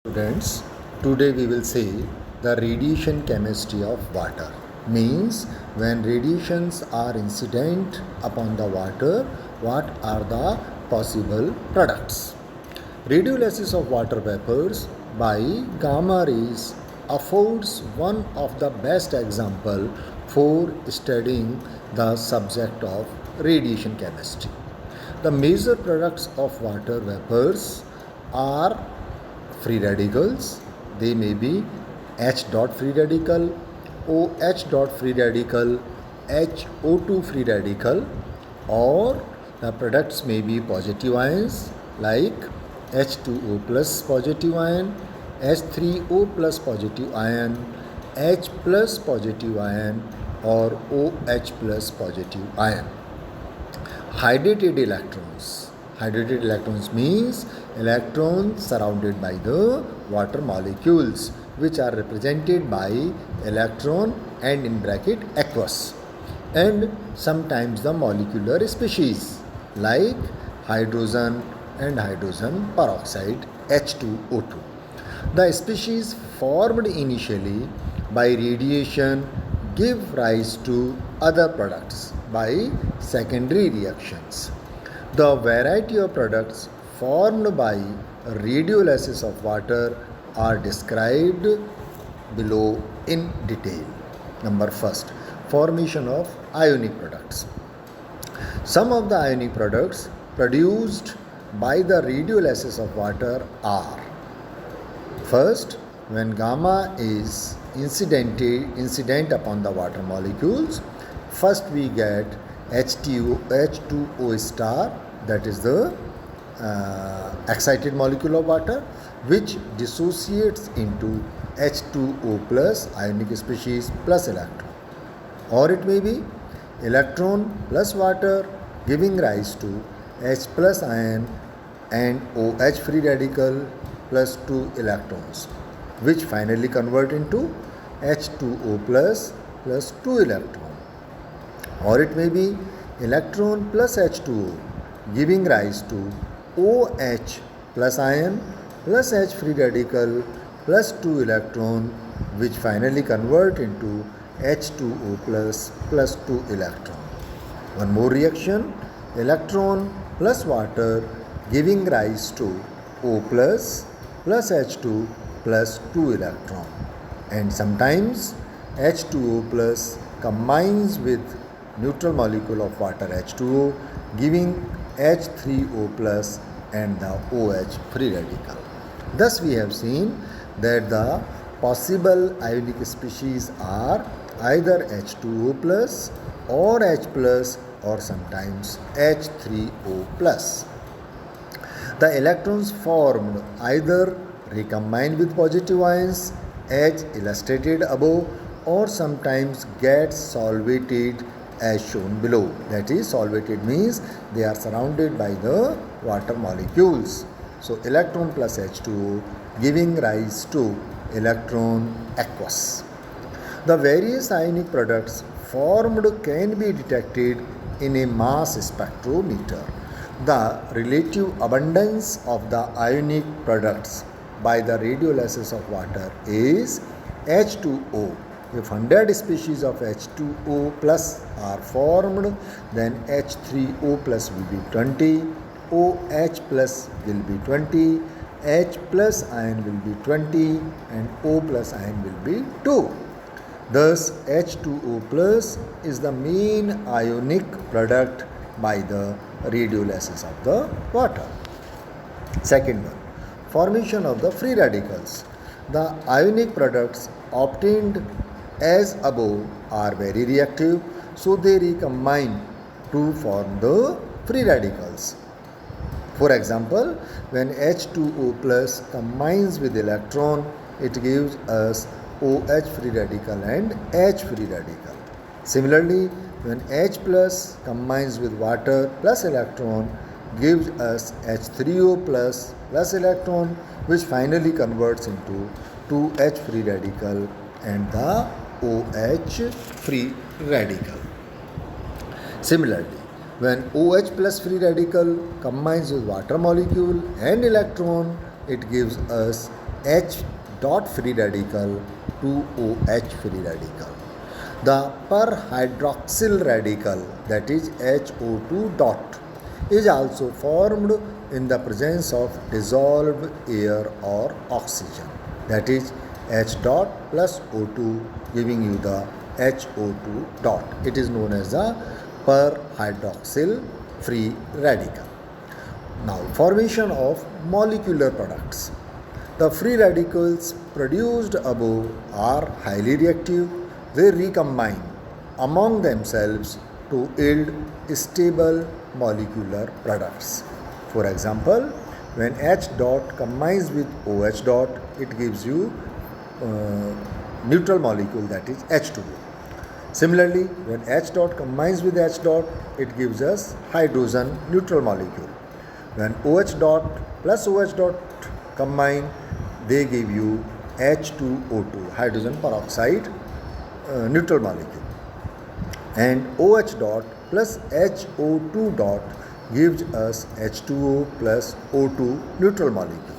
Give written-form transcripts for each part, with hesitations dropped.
Students, today we will see the radiation chemistry of water. Means when radiations are incident upon the water, what are the possible products? Radiolysis of water vapors by gamma rays affords one of the best example for studying the subject of radiation chemistry. The major products of water vapors are free radicals. They may be H dot free radical, OH dot free radical, HO2 free radical, or the products may be positive ions like H2O plus positive ion, H3O plus positive ion, H plus positive ion, or OH plus positive ion. Hydrated electrons. Hydrated electrons means electrons surrounded by the water molecules, which are represented by electron and in bracket aqueous, and sometimes the molecular species like hydrogen and hydrogen peroxide H2O2. The species formed initially by radiation give rise to other products by secondary reactions. The variety of products formed by radiolysis of water are described below in detail. Number first, formation of ionic products. Some of the ionic products produced by the radiolysis of water are: first, when gamma is incident upon the water molecules, first we get H2O star, that is the excited molecule of water, which dissociates into H2O plus ionic species plus electron. Or it may be electron plus water giving rise to H plus ion and OH free radical plus 2 electrons, which finally convert into H2O plus 2 electron. Or it may be electron plus H2O giving rise to OH plus ion plus H free radical plus 2 electron, which finally convert into H2O plus 2 electron. One more reaction, electron plus water giving rise to O plus H2 plus 2 electron. And sometimes H2O plus combines with neutral molecule of water H2O giving H3O plus and the OH free radical. Thus we have seen that the possible ionic species are either H2O plus or H plus or sometimes H3O plus. The electrons formed either recombine with positive ions as illustrated above, or sometimes get solvated as shown below. That is, solvated means they are surrounded by the water molecules. So electron plus H2O giving rise to electron aqueous. The various ionic products formed can be detected in a mass spectrometer. The relative abundance of the ionic products by the radiolysis of water is H2O. If 100 species of H2O plus are formed, then H3O plus will be 20, OH plus will be 20, H plus ion will be 20, and O plus ion will be 2. Thus, H2O plus is the main ionic product by the radiolysis of the water. Second one, formation of the free radicals. The ionic products obtained as above are very reactive, so they recombine to form the free radicals. For example, when H2O plus combines with electron, it gives us OH free radical and H free radical. Similarly, when H plus combines with water plus electron, gives us H3O plus electron, which finally converts into 2H free radical and the OH free radical. Similarly, when OH plus free radical combines with water molecule and electron, it gives us H dot free radical to OH free radical. The per hydroxyl radical, that is HO2 dot, is also formed in the presence of dissolved air or oxygen, that is H dot plus O2 giving you the HO2 dot. It is known as the per hydroxyl free radical. Now, formation of molecular products. The free radicals produced above are highly reactive. They recombine among themselves to yield stable molecular products. For example, when H dot combines with OH dot, it gives you neutral molecule, that is H2O. Similarly, when H dot combines with H dot, it gives us hydrogen neutral molecule. When OH dot plus OH dot combine, they give you H2O2, hydrogen peroxide neutral molecule. And OH dot plus HO2 dot gives us H2O plus O2 neutral molecule.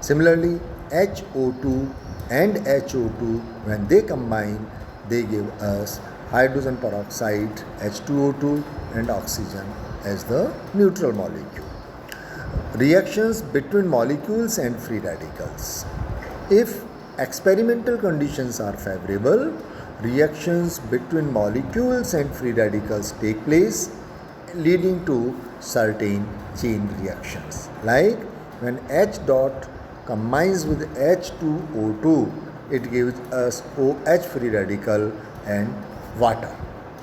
Similarly, HO2 and HO2, when they combine, they give us hydrogen peroxide H2O2 and oxygen as the neutral molecule. Reactions between molecules and free radicals. If experimental conditions are favorable, reactions between molecules and free radicals take place, leading to certain chain reactions. Like when H dot combines with H2O2, it gives us OH free radical and water.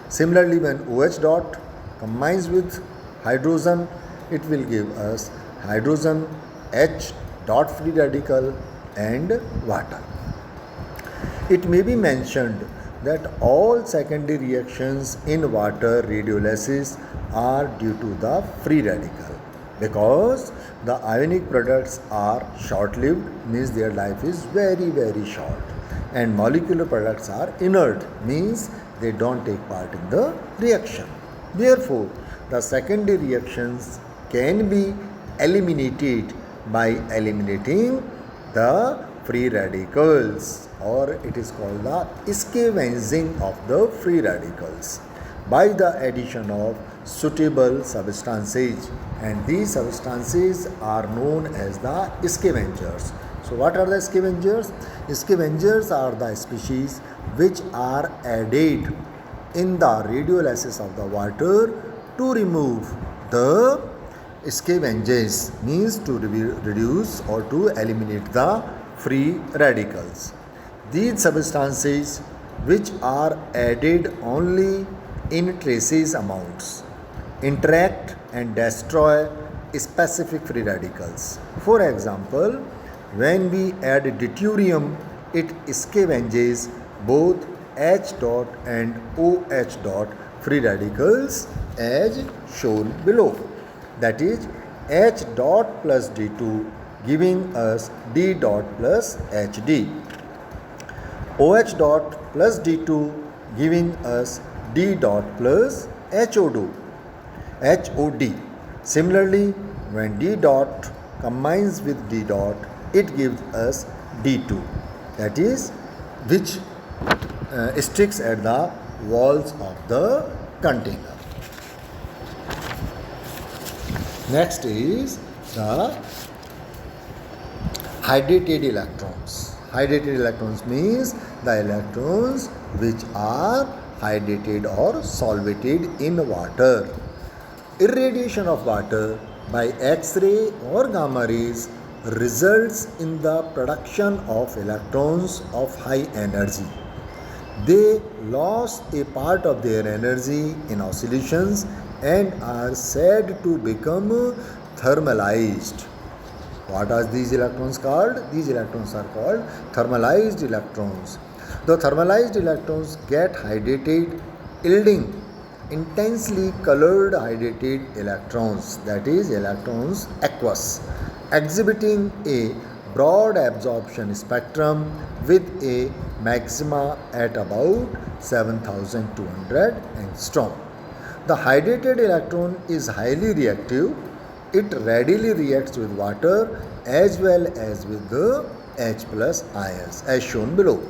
Similarly, when OH dot combines with hydrogen, it will give us hydrogen H dot free radical and water. It may be mentioned that all secondary reactions in water radiolysis are due to the free radical, because the ionic products are short-lived, means their life is very short, and molecular products are inert, means they don't take part in the reaction. Therefore, the secondary reactions can be eliminated by eliminating the free radicals, or it is called the scavenging of the free radicals, by the addition of suitable substances, and these substances are known as the scavengers. So what are the scavengers? Scavengers are the species which are added in the radiolysis of the water to remove the scavengers, means to reduce or to eliminate the free radicals. These substances, which are added only in traces amounts, interact and destroy specific free radicals. For example, when we add deuterium, it scavenges both H dot and OH dot free radicals as shown below. That is H dot plus D2 giving us D dot plus HD. OH dot plus D2 giving us D dot plus HOD. Similarly, when D dot combines with D dot, it gives us D2, that is which sticks at the walls of the container. Next is the hydrated electrons. Hydrated electrons means the electrons which are hydrated or solvated in water. Irradiation of water by X-ray or gamma rays results in the production of electrons of high energy. They lost a part of their energy in oscillations and are said to become thermalized. What are these electrons called? These electrons are called thermalized electrons. The thermalized electrons get hydrated, yielding intensely colored hydrated electrons, that is electrons aqueous, exhibiting a broad absorption spectrum with a maxima at about 7200 angstrom. The hydrated electron is highly reactive. It readily reacts with water as well as with the H plus ions as shown below.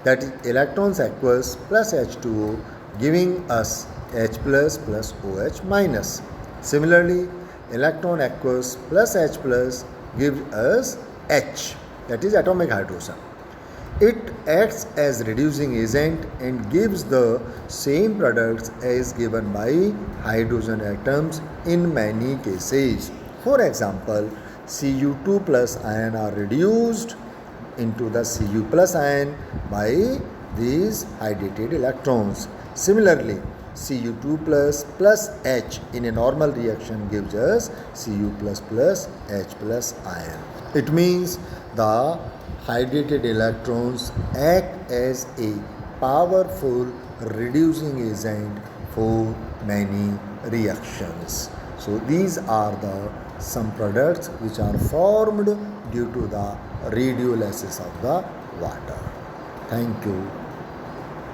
That is electrons aqueous plus H2O giving us H plus OH minus. Similarly, electron aqueous plus H plus gives us H, that is atomic hydrogen. It acts as reducing agent and gives the same products as given by hydrogen atoms in many cases. For example, Cu2 plus ion are reduced into the Cu plus ion by these hydrated electrons. Similarly, Cu2 plus H in a normal reaction gives us Cu plus H plus ion. It means the hydrated electrons act as a powerful reducing agent for many reactions. So these are the some products which are formed due to the radiolysis of the water. Thank you.